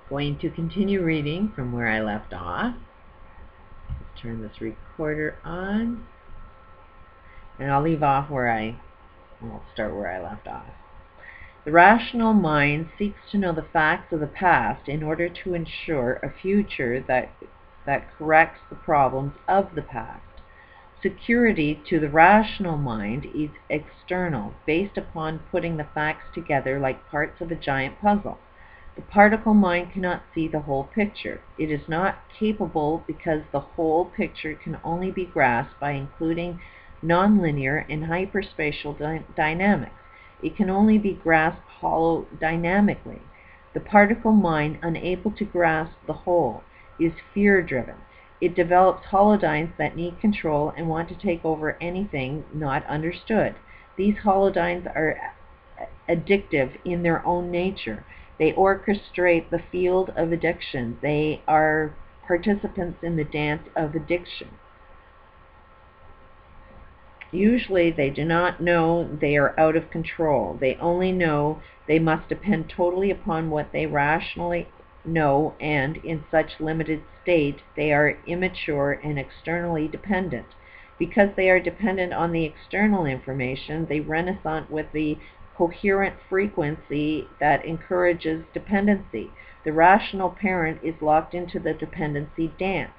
Going to continue reading from where I left off. Let's turn this recorder on. And I'll leave off where I'll start where I left off. The rational mind seeks to know the facts of the past in order to ensure a future that corrects the problems of the past. Security to the rational mind is external, based upon putting the facts together like parts of a giant puzzle. The particle mind cannot see the whole picture. It is not capable because the whole picture can only be grasped by including nonlinear and hyperspatial dynamics. It can only be grasped holodynamically. The particle mind, unable to grasp the whole, is fear-driven. It develops holodynes that need control and want to take over anything not understood. These holodynes are addictive in their own nature. They orchestrate the field of addiction. They are participants in the dance of addiction. Usually they do not know they are out of control. They only know they must depend totally upon what they rationally know, and in such limited state they are immature and externally dependent. Because they are dependent on the external information, they resonate with the coherent frequency that encourages dependency. The rational parent is locked into the dependency dance.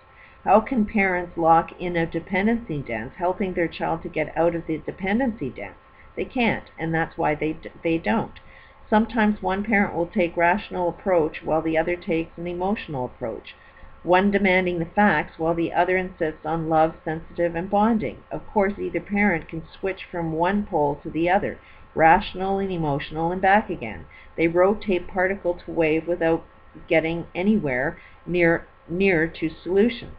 How can parents lock in a dependency dance, helping their child to get out of the dependency dance? They can't, and that's why they don't. Sometimes one parent will take rational approach while the other takes an emotional approach, one demanding the facts while the other insists on love, sensitive, and bonding. Of course, either parent can switch from one pole to the other, rational and emotional, and back again. They rotate particle to wave without getting anywhere near to solutions.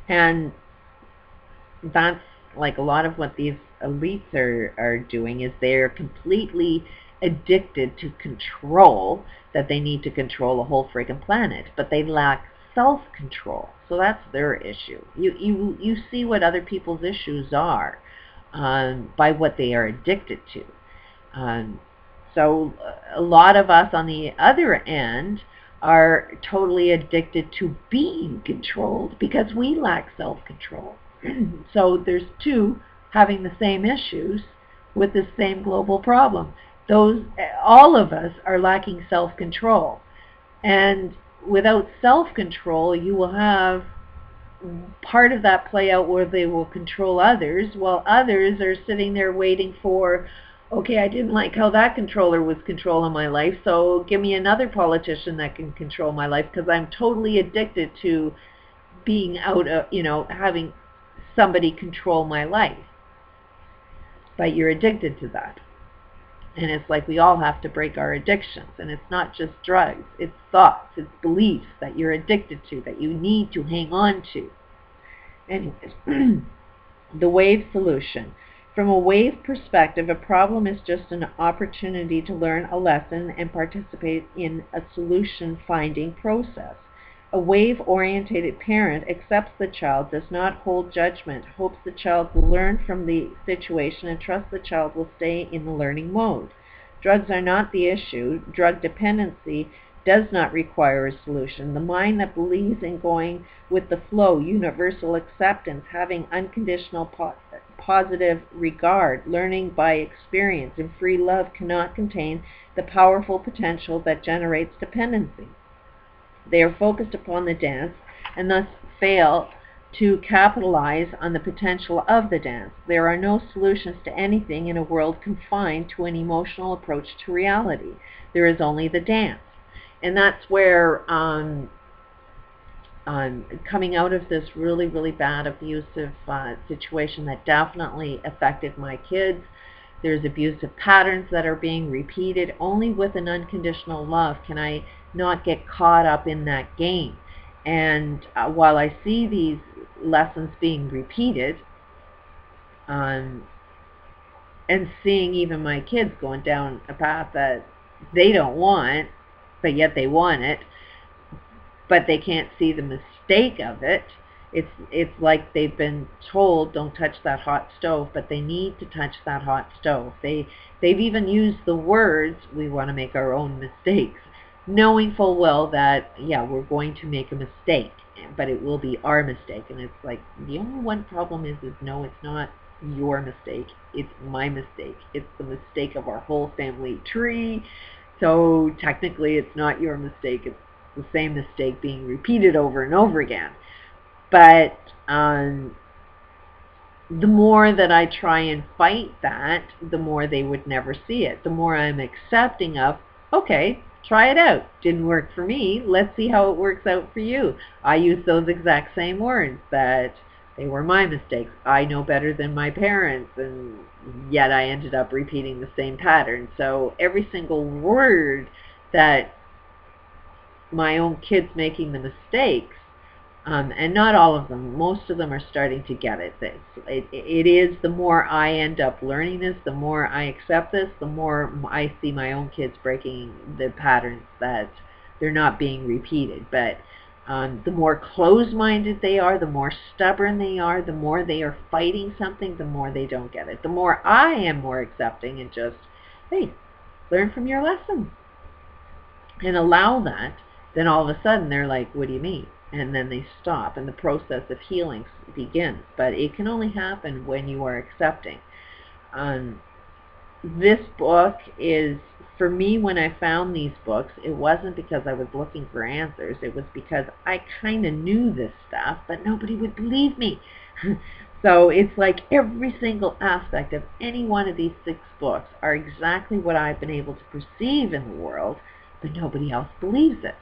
And that's like a lot of what these elites are doing, is they're completely addicted to control, that they need to control the whole friggin' planet, but they lack self-control. So that's their issue. You see what other people's issues are by what they are addicted to. So a lot of us on the other end are totally addicted to being controlled because we lack self-control. So there's two having the same issues with the same global problem. All of us are lacking self-control. And without self-control, you will have part of that play out where they will control others, while others are sitting there waiting for, okay, I didn't like how that controller was controlling my life, so give me another politician that can control my life, because I'm totally addicted to being out of, having somebody control my life. But you're addicted to that. And it's like we all have to break our addictions. And it's not just drugs. It's thoughts. It's beliefs that you're addicted to, that you need to hang on to. Anyways, the wave solution. From a wave perspective, a problem is just an opportunity to learn a lesson and participate in a solution-finding process. A wave-orientated parent accepts the child, does not hold judgment, hopes the child will learn from the situation, and trusts the child will stay in the learning mode. Drugs are not the issue. Drug dependency does not require a solution. The mind that believes in going with the flow, universal acceptance, having unconditional positive regard, learning by experience, and free love cannot contain the powerful potential that generates dependency. They are focused upon the dance and thus fail to capitalize on the potential of the dance. There are no solutions to anything in a world confined to an emotional approach to reality. There is only the dance. And that's where coming out of this really, really bad abusive situation that definitely affected my kids. There's abusive patterns that are being repeated. Only with an unconditional love can I not get caught up in that game. And while I see these lessons being repeated, and seeing even my kids going down a path that they don't want, but yet they want it, but they can't see the mistake of it. It's like they've been told, don't touch that hot stove, but they need to touch that hot stove. They've even used the words, we want to make our own mistakes. knowing full well that, yeah, we're going to make a mistake, but it will be our mistake. And it's like, the only one problem is no, it's not your mistake. It's my mistake. It's the mistake of our whole family tree. So technically it's not your mistake. It's the same mistake being repeated over and over again. But the more that I try and fight that, the more they would never see it. The more I'm accepting of, okay, try it out. Didn't work for me. Let's see how it works out for you. I use those exact same words, that they were my mistakes. I know better than my parents, and yet I ended up repeating the same pattern. So every single word that my own kids making the mistakes, and not all of them, most of them are starting to get it. It is, the more I end up learning this, the more I accept this, the more I see my own kids breaking the patterns that they're not being repeated. But the more closed-minded they are, the more stubborn they are, the more they are fighting something, the more they don't get it. The more I am more accepting and just, hey, learn from your lesson and allow that, then all of a sudden they're like, what do you mean? And then they stop, and the process of healing begins. But it can only happen when you are accepting. This book is, for me, when I found these books, it wasn't because I was looking for answers. It was because I kind of knew this stuff, but nobody would believe me. So it's like every single aspect of any one of these 6 books are exactly what I've been able to perceive in the world, but nobody else believes it.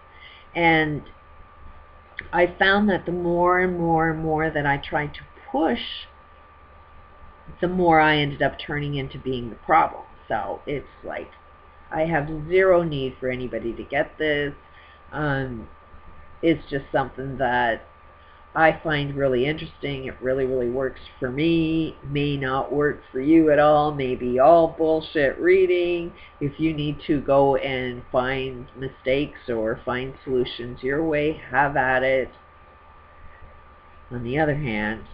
And I found that the more and more and more that I tried to push, the more I ended up turning into being the problem. So it's like, I have zero need for anybody to get this. It's just something that I find really interesting. It really, really works for me. May not work for you at all. Maybe all bullshit reading. If you need to go and find mistakes or find solutions your way, have at it. On the other hand,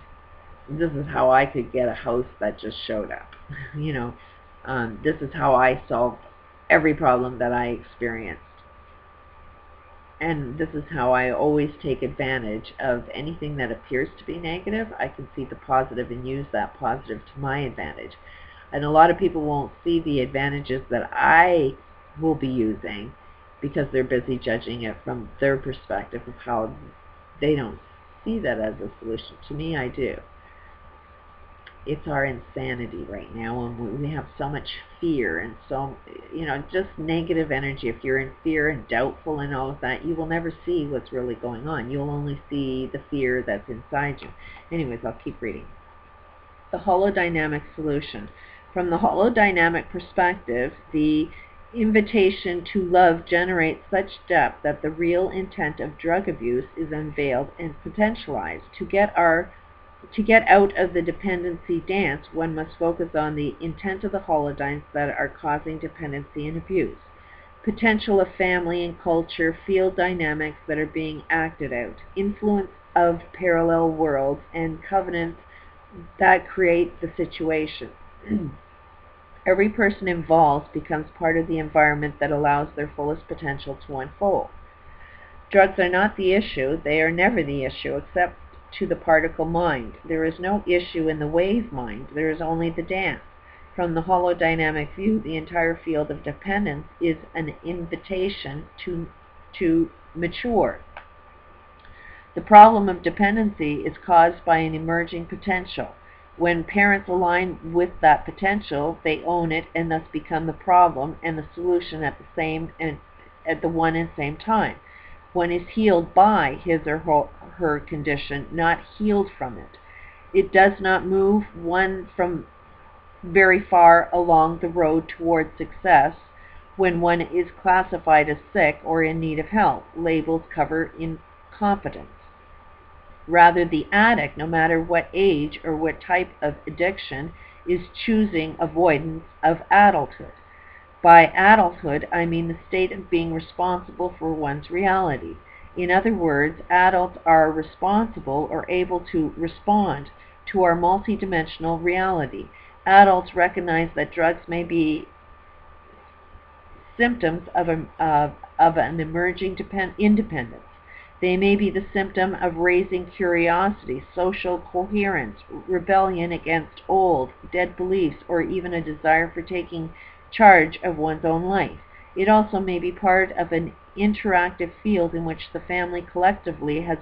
this is how I could get a house that just showed up. This is how I solved every problem that I experienced. And this is how I always take advantage of anything that appears to be negative. I can see the positive and use that positive to my advantage. And a lot of people won't see the advantages that I will be using because they're busy judging it from their perspective of how they don't see that as a solution. To me, I do. It's our insanity right now, and we have so much fear and so, just negative energy. If you're in fear and doubtful and all of that, you will never see what's really going on. You'll only see the fear that's inside you. Anyways, I'll keep reading. The holodynamic solution. From the holodynamic perspective, the invitation to love generates such depth that the real intent of drug abuse is unveiled and potentialized. To get out of the dependency dance, one must focus on the intent of the holodynes that are causing dependency and abuse. Potential of family and culture, field dynamics that are being acted out, influence of parallel worlds, and covenants that create the situation. Every person involved becomes part of the environment that allows their fullest potential to unfold. Drugs are not the issue. They are never the issue, except to the particle mind. There is no issue in the wave mind. There is only the dance. From the holodynamic view, the entire field of dependence is an invitation to mature. The problem of dependency is caused by an emerging potential. When parents align with that potential, they own it and thus become the problem and the solution at the one and same time. One is healed by his or her condition, not healed from it. It does not move one from very far along the road toward success when one is classified as sick or in need of help. Labels cover incompetence. Rather, the addict, no matter what age or what type of addiction, is choosing avoidance of adulthood. By adulthood, I mean the state of being responsible for one's reality. In other words, adults are responsible or able to respond to our multidimensional reality. Adults recognize that drugs may be symptoms of an emerging independence. They may be the symptom of raising curiosity, social coherence, rebellion against old, dead beliefs, or even a desire for taking charge of one's own life. It also may be part of an interactive field in which the family collectively has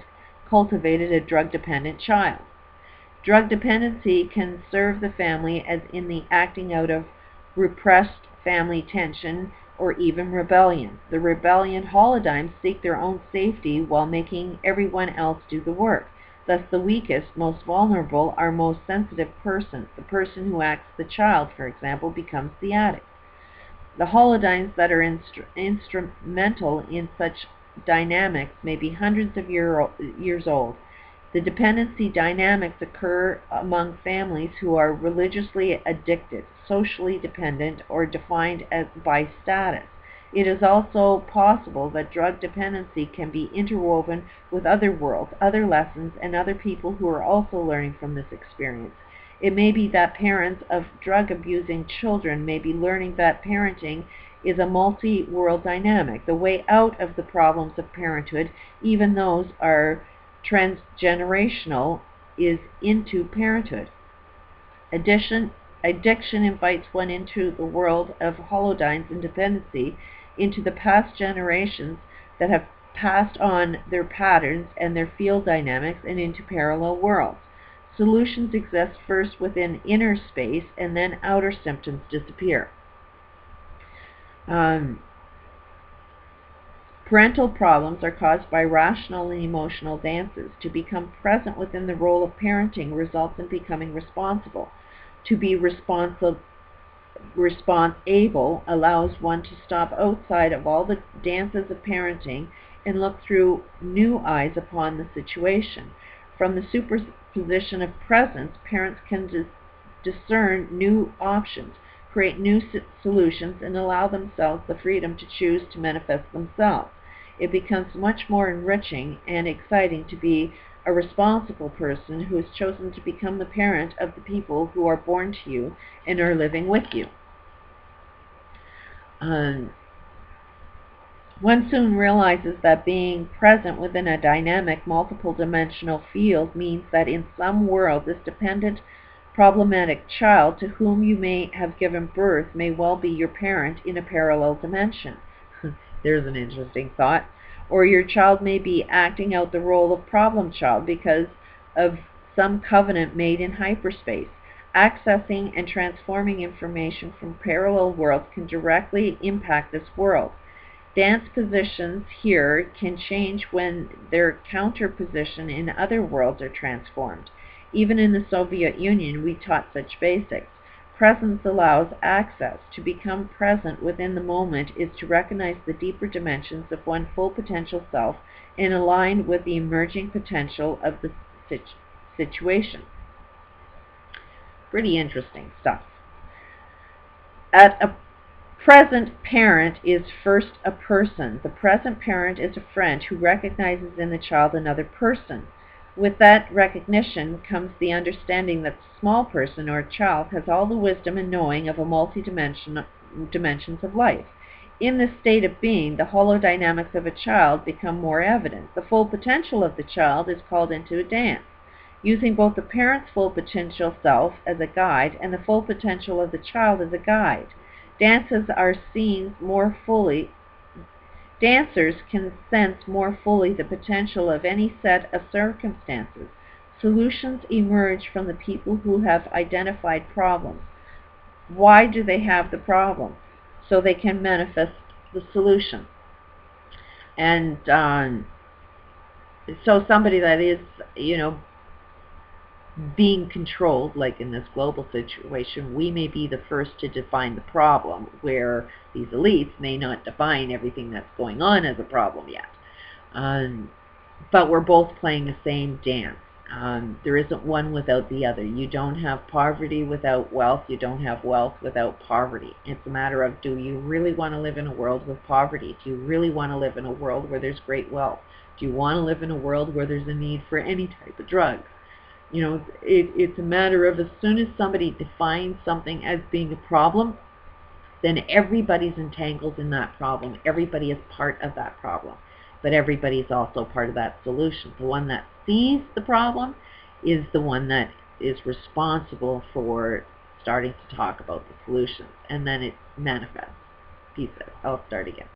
cultivated a drug-dependent child. Drug dependency can serve the family as in the acting out of repressed family tension or even rebellion. The rebellion holodynes seek their own safety while making everyone else do the work. Thus the weakest, most vulnerable, our most sensitive person, the person who acts the child, for example, becomes the addict. The holodynes that are instrumental in such dynamics may be hundreds of years old. The dependency dynamics occur among families who are religiously addicted, socially dependent, or defined by status. It is also possible that drug dependency can be interwoven with other worlds, other lessons, and other people who are also learning from this experience. It may be that parents of drug-abusing children may be learning that parenting is a multi-world dynamic. The way out of the problems of parenthood, even those are transgenerational, is into parenthood. Addiction invites one into the world of holodynes and dependency, into the past generations that have passed on their patterns and their field dynamics, and into parallel worlds. Solutions exist first within inner space, and then outer symptoms disappear. Parental problems are caused by rational and emotional dances. To become present within the role of parenting results in becoming responsible. To be responsible allows one to stop outside of all the dances of parenting and look through new eyes upon the situation. From the superposition of presence, parents can discern new options, create new solutions, and allow themselves the freedom to choose to manifest themselves. It becomes much more enriching and exciting to be a responsible person who has chosen to become the parent of the people who are born to you and are living with you. One soon realizes that being present within a dynamic, multiple-dimensional field means that in some world this dependent, problematic child to whom you may have given birth may well be your parent in a parallel dimension. There's an interesting thought. Or your child may be acting out the role of problem child because of some covenant made in hyperspace. Accessing and transforming information from parallel worlds can directly impact this world. Dance positions here can change when their counter position in other worlds are transformed. Even in the Soviet Union, we taught such basics. Presence allows access. To become present within the moment is to recognize the deeper dimensions of one's full potential self and align with the emerging potential of the situation. Pretty interesting stuff. A present parent is first a person. The present parent is a friend who recognizes in the child another person. With that recognition comes the understanding that the small person or child has all the wisdom and knowing of a multi-dimensions of life. In this state of being, the holodynamics of a child become more evident. The full potential of the child is called into a dance. Using both the parent's full potential self as a guide and the full potential of the child as a guide. Dancers can sense more fully the potential of any set of circumstances. Solutions emerge from the people who have identified problems. Why do they have the problem? So they can manifest the solution. And so somebody that is, being controlled, like in this global situation, we may be the first to define the problem, where these elites may not define everything that's going on as a problem yet. But we're both playing the same dance. There isn't one without the other. You don't have poverty without wealth. You don't have wealth without poverty. It's a matter of, do you really want to live in a world with poverty? Do you really want to live in a world where there's great wealth? Do you want to live in a world where there's a need for any type of drugs? It's a matter of, as soon as somebody defines something as being a problem, then everybody's entangled in that problem. Everybody is part of that problem, but everybody is also part of that solution. The one that sees the problem is the one that is responsible for starting to talk about the solutions, and then it manifests. Peace out. I'll start again.